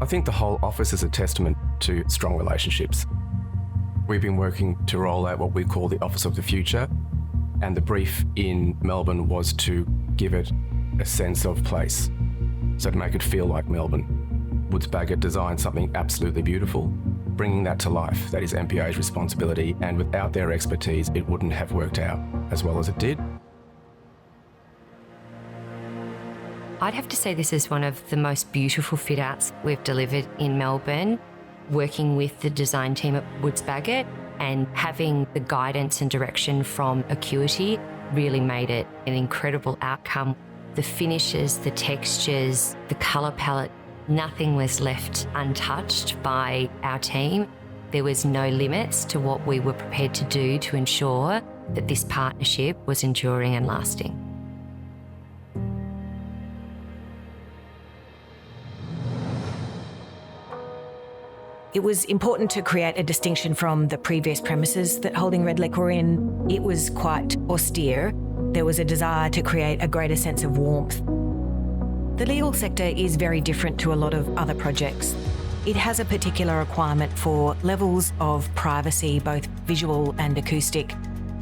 I think the whole office is a testament to strong relationships. We've been working to roll out what we call the Office of the Future, and the brief in Melbourne was to give it a sense of place, so to make it feel like Melbourne. Woods Bagot designed something absolutely beautiful. Bringing that to life, that is MPA's responsibility, and without their expertise, it wouldn't have worked out as well as it did. I'd have to say this is one of the most beautiful fit-outs we've delivered in Melbourne, working with the design team at Woods Bagot and having the guidance and direction from Acuity really made it an incredible outcome. The finishes, the textures, the colour palette, nothing was left untouched by our team. There was no limits to what we were prepared to do to ensure that this partnership was enduring and lasting. It was important to create a distinction from the previous premises that Holding Redlich were in. It was quite austere. There was a desire to create a greater sense of warmth. The legal sector is very different to a lot of other projects. It has a particular requirement for levels of privacy, both visual and acoustic,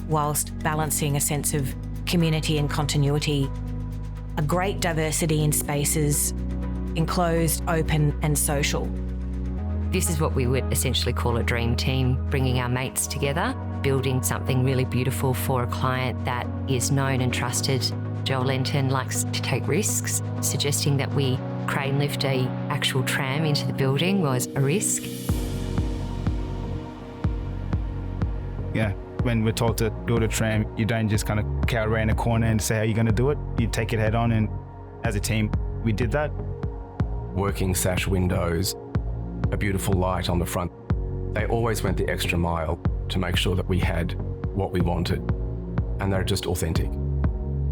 whilst balancing a sense of community and continuity. A great diversity in spaces, enclosed, open and social. This is what we would essentially call a dream team, bringing our mates together, building something really beautiful for a client that is known and trusted. Joel Lenton likes to take risks. Suggesting that we crane lift a actual tram into the building was a risk. Yeah, when we're told to build a tram, you don't just kind of cower around a corner and say how you're going to do it. You take it head on, and as a team, we did that. Working sash windows, a beautiful light on the front. They always went the extra mile to make sure that we had what we wanted, and they're just authentic.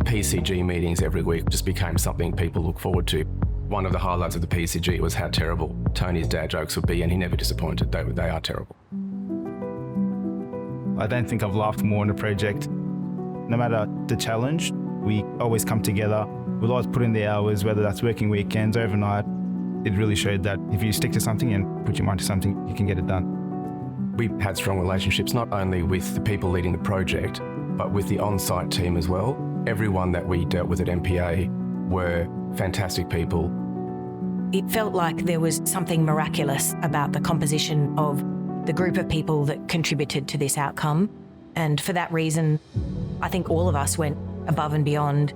PCG meetings every week just became something people look forward to. One of the highlights of the PCG was how terrible Tony's dad jokes would be, and he never disappointed. They are terrible. I don't think I've laughed more on a project. No matter the challenge, we always come together. We'll always put in the hours, whether that's working weekends, overnight. It really showed that if you stick to something and put your mind to something, you can get it done. We had strong relationships, not only with the people leading the project, but with the on-site team as well. Everyone that we dealt with at MPA were fantastic people. It felt like there was something miraculous about the composition of the group of people that contributed to this outcome. And for that reason, I think all of us went above and beyond,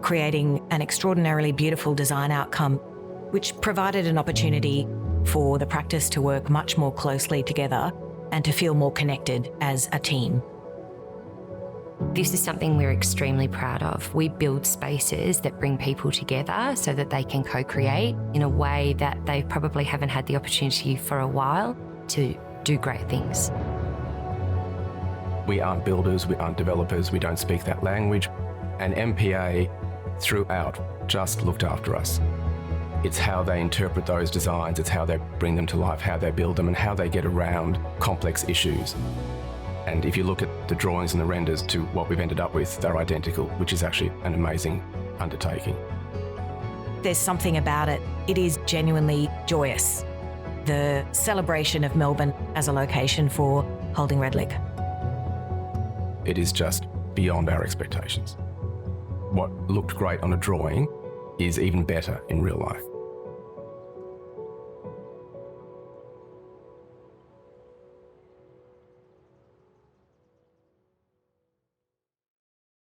creating an extraordinarily beautiful design outcome, which provided an opportunity for the practice to work much more closely together and to feel more connected as a team. This is something we're extremely proud of. We build spaces that bring people together so that they can co-create in a way that they probably haven't had the opportunity for a while to do great things. We aren't builders, we aren't developers, we don't speak that language, and MPA throughout just looked after us. It's how they interpret those designs, it's how they bring them to life, how they build them, and how they get around complex issues. And if you look at the drawings and the renders to what we've ended up with, they're identical, which is actually an amazing undertaking. There's something about it. It is genuinely joyous. The celebration of Melbourne as a location for Holding Redlich. It is just beyond our expectations. What looked great on a drawing is even better in real life.